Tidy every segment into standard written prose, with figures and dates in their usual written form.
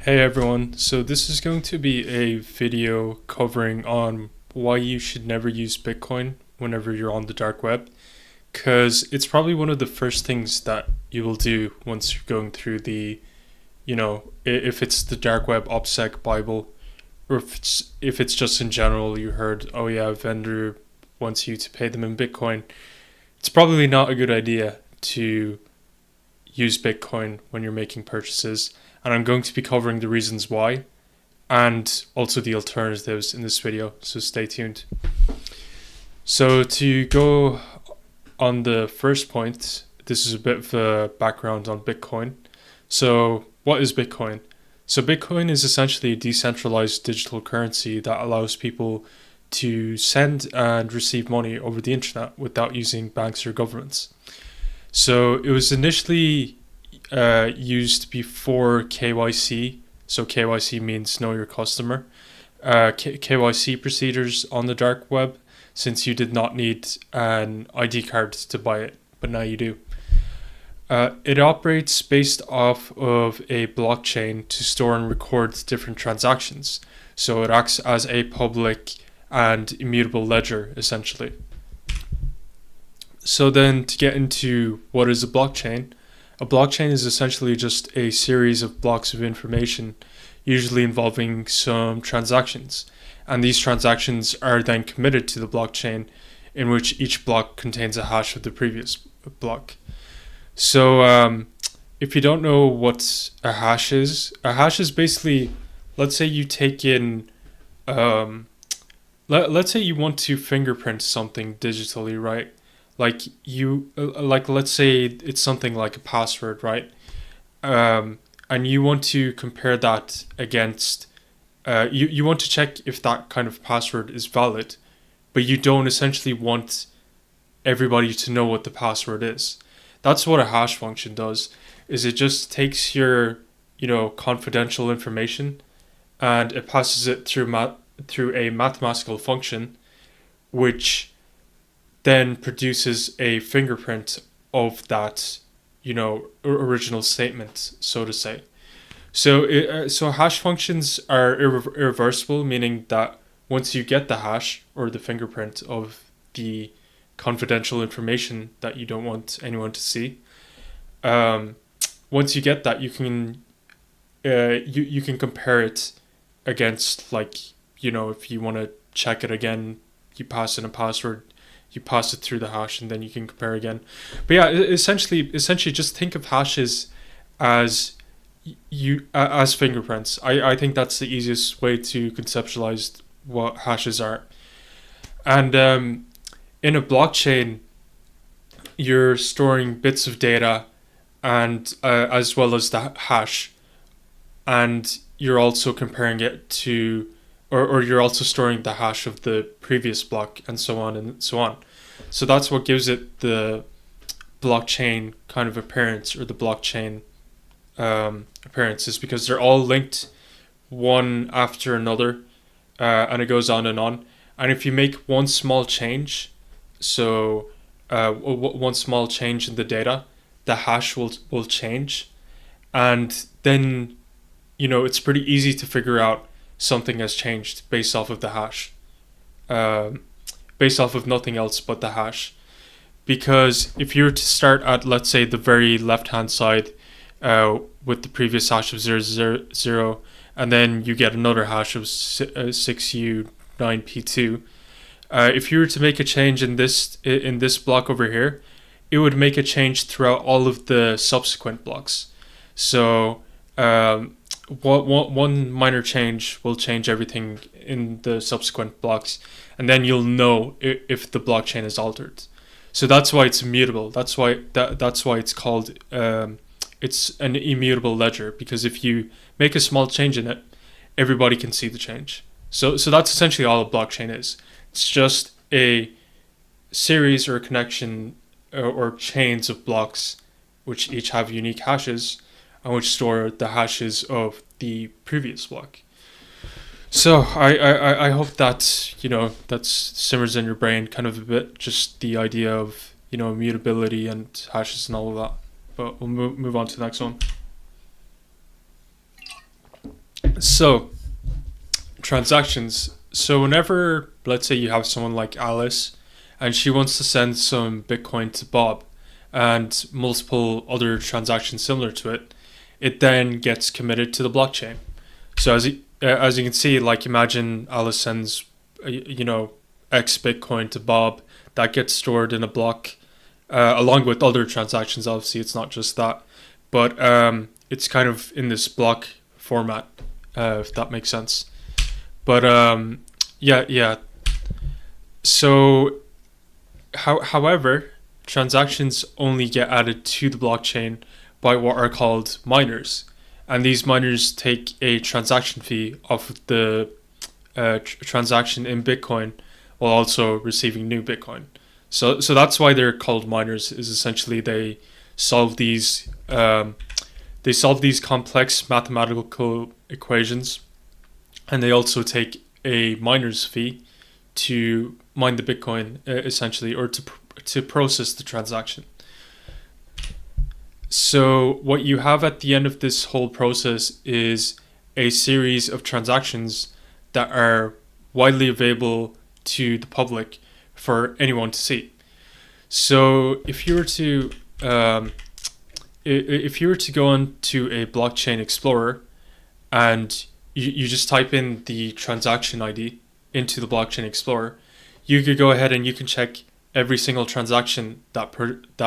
Hey everyone, so this is going to be a video covering on why you should never use Bitcoin whenever you're on the dark web, because it's probably one of the first things that you will do once you're going through if it's the dark web OPSEC Bible, or if it's just in general you heard, oh yeah, a vendor wants you to pay them in Bitcoin. It's probably not a good idea to use Bitcoin when you're making purchases, and I'm going to be covering the reasons why and also the alternatives in this video, so stay tuned. So to go on the first point, this is a bit of a background on Bitcoin. So what is Bitcoin? So Bitcoin is essentially a decentralized digital currency that allows people to send and receive money over the internet without using banks or governments. So it was initially used before KYC. So KYC means know your customer. KYC procedures on the dark web, since you did not need an ID card to buy it, but now you do. It operates based off of a blockchain to store and record different transactions. So it acts as a public and immutable ledger, essentially. So then to get into what is a blockchain is essentially just a series of blocks of information, usually involving some transactions. And these transactions are then committed to the blockchain, in which each block contains a hash of the previous block. So if you don't know what a hash is basically, let's say you take in, let's say you want to fingerprint something digitally, right? Like let's say it's something like a password, right? And you want to compare that against, you want to check if that kind of password is valid, but you don't essentially want everybody to know what the password is. That's what a hash function does, is it just takes your, confidential information and it passes it through a mathematical function, which then produces a fingerprint of that, original statement, so to say. So hash functions are irreversible, meaning that once you get the hash or the fingerprint of the confidential information that you don't want anyone to see, once you get that, you can you can compare it against, like, if you want to check it again, you pass in a password, you pass it through the hash, and then you can compare again. But yeah, essentially just think of hashes as as fingerprints. I think that's the easiest way to conceptualize what hashes are. And in a blockchain, you're storing bits of data, and as well as the hash, and you're also comparing it to, or you're also storing the hash of the previous block, and so on and so on. So that's what gives it the blockchain kind of appearance, or the blockchain appearance, is because they're all linked one after another, and it goes on and on. And if you make one small change, so one small change in the data, the hash will change, and then it's pretty easy to figure out something has changed based off of the hash, based off of nothing else but the hash. Because if you were to start at, let's say, the very left hand side, with the previous hash of 000, and then you get another hash of 6U9P2, if you were to make a change in this block over here, it would make a change throughout all of the subsequent blocks. So one minor change will change everything in the subsequent blocks, and then you'll know if the blockchain is altered. So that's why it's immutable. That's why it's called, it's an immutable ledger, because if you make a small change in it, everybody can see the change. So that's essentially all a blockchain is. It's just a series or a connection, or chains of blocks, which each have unique hashes, and which store the hashes of the previous block. So I hope that that simmers in your brain kind of a bit, just the idea of immutability and hashes and all of that. But we'll move on to the next one. So transactions. So whenever, let's say you have someone like Alice, and she wants to send some Bitcoin to Bob, and multiple other transactions similar to it, it then gets committed to the blockchain. So as you can see, like imagine Alice sends, X Bitcoin to Bob, that gets stored in a block, along with other transactions. Obviously, it's not just that, but it's kind of in this block format, if that makes sense. But yeah. So, however, transactions only get added to the blockchain by what are called miners, and these miners take a transaction fee off of the transaction in Bitcoin, while also receiving new Bitcoin. So that's why they're called miners. Is essentially solve these they solve these complex mathematical equations, and they also take a miner's fee to mine the Bitcoin, essentially, or to process the transaction. So what you have at the end of this whole process is a series of transactions that are widely available to the public for anyone to see. So if you were to go onto a blockchain explorer, and you just type in the transaction ID into the blockchain explorer, you could go ahead and you can check every single transaction that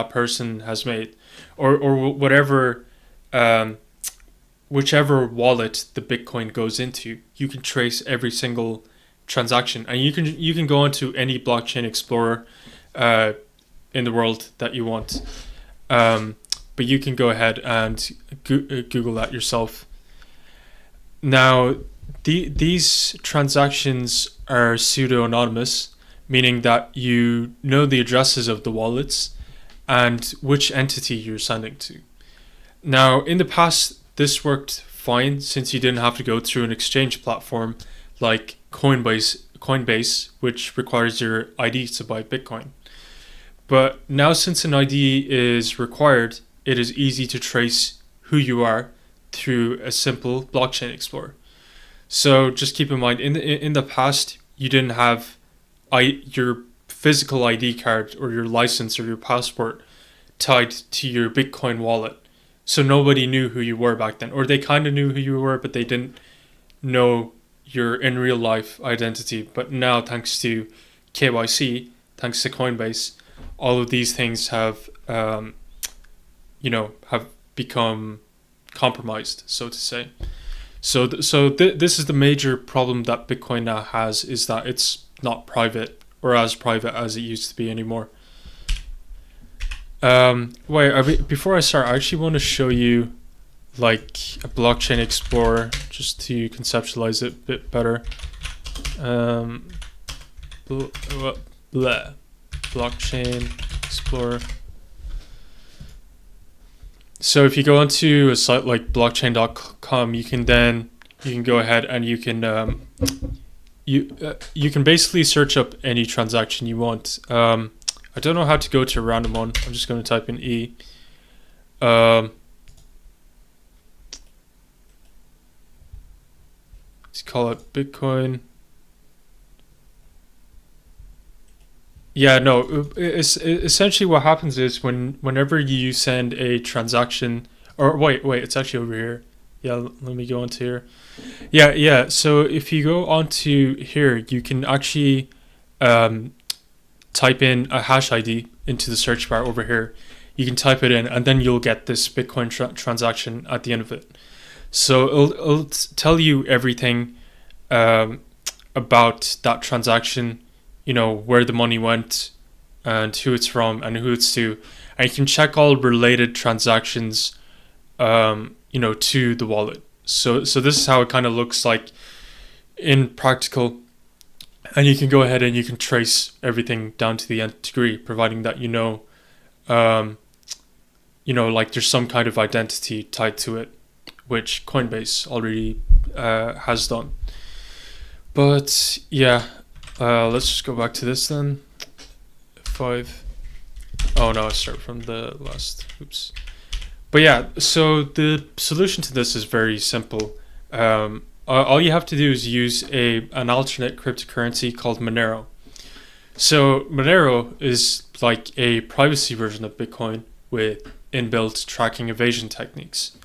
person has made, or whatever, whichever wallet the Bitcoin goes into. You can trace every single transaction, and you can go into any blockchain explorer in the world that you want. But you can go ahead and Google that yourself. Now, these transactions are pseudo-anonymous, meaning that you know the addresses of the wallets and which entity you're sending to. Now, in the past, this worked fine since you didn't have to go through an exchange platform like Coinbase, which requires your ID to buy Bitcoin. But now, since an ID is required, it is easy to trace who you are through a simple blockchain explorer. So just keep in mind, in the past, you didn't have your physical ID card or your license or your passport tied to your Bitcoin wallet. So nobody knew who you were back then, or they kind of knew who you were, but they didn't know your in real life identity. But now, thanks to KYC, thanks to Coinbase, all of these things have become compromised, so to say. This is the major problem that Bitcoin now has, is that it's not private, or as private as it used to be anymore. Before I start, I actually want to show you like a blockchain explorer just to conceptualize it a bit better. Blockchain explorer. So if you go onto a site like blockchain.com, you can go ahead and you can basically search up any transaction you want. I don't know how to go to a random one. I'm just going to type in E. Let's call it Bitcoin. Yeah, no. Essentially, what happens is whenever you send a transaction, or wait, it's actually over here. Yeah, let me go onto here. Yeah. So if you go onto here, you can actually type in a hash ID into the search bar over here. You can type it in, and then you'll get this Bitcoin transaction at the end of it. So it'll tell you everything about that transaction. Where the money went and who it's from and who it's to. And you can check all related transactions, to the wallet. So this is how it kind of looks like in practical. And you can go ahead and you can trace everything down to the nth degree, providing that like there's some kind of identity tied to it, which Coinbase already has done. But yeah. Let's just go back to this then. 5. Oh no, I start from the last. Oops. But yeah, so the solution to this is very simple. all you have to do is use an alternate cryptocurrency called Monero. So Monero is like a privacy version of Bitcoin with inbuilt tracking evasion techniques.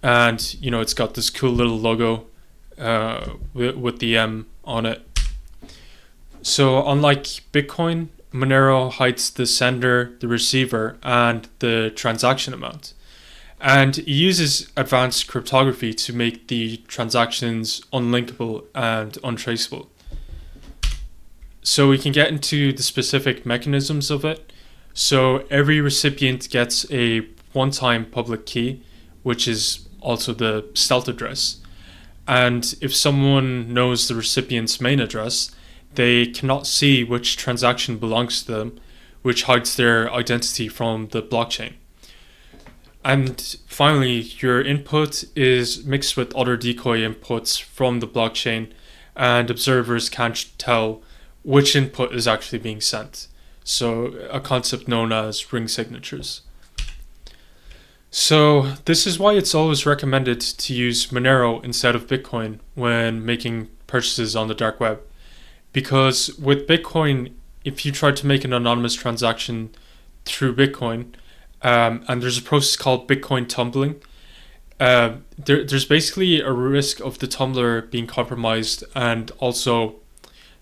And, it's got this cool little logo with the M on it. So unlike Bitcoin, Monero hides the sender, the receiver, and the transaction amount. And it uses advanced cryptography to make the transactions unlinkable and untraceable. So we can get into the specific mechanisms of it. So every recipient gets a one-time public key, which is also the stealth address. And if someone knows the recipient's main address, they cannot see which transaction belongs to them, which hides their identity from the blockchain. And finally, your input is mixed with other decoy inputs from the blockchain, and observers can't tell which input is actually being sent. So a concept known as ring signatures. So this is why it's always recommended to use Monero instead of Bitcoin when making purchases on the dark web. Because with Bitcoin, if you try to make an anonymous transaction through Bitcoin, and there's a process called Bitcoin tumbling, there's basically a risk of the tumbler being compromised, and also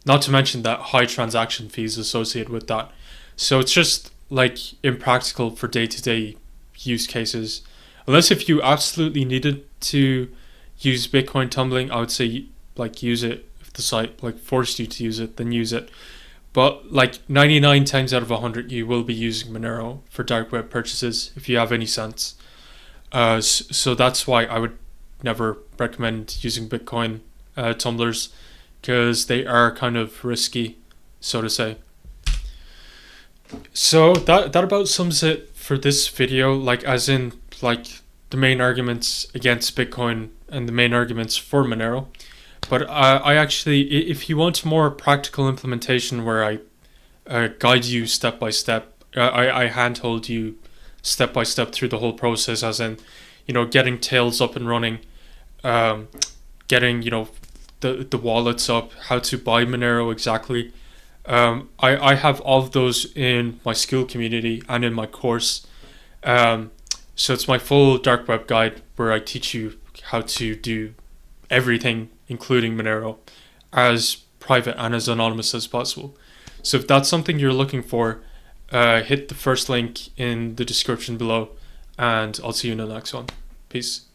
not to mention that high transaction fees associated with that. So it's just like impractical for day-to-day use cases. Unless if you absolutely needed to use Bitcoin tumbling, I would say like use it. If the site like forced you to use it, then use it. But like 99 times out of 100, you will be using Monero for dark web purchases if you have any sense. So that's why I would never recommend using Bitcoin tumblers, because they are kind of risky, so to say. So that about sums it for this video, like as in like the main arguments against Bitcoin and the main arguments for Monero. But I actually, if you want more practical implementation where I guide you step by step, I handhold you step by step through the whole process, as in, getting Tails up and running, getting, the wallets up, how to buy Monero exactly. I have all of those in my school community and in my course. So it's my full dark web guide where I teach you how to do everything, including Monero, as private and as anonymous as possible. So if that's something you're looking for, hit the first link in the description below, and I'll see you in the next one. Peace.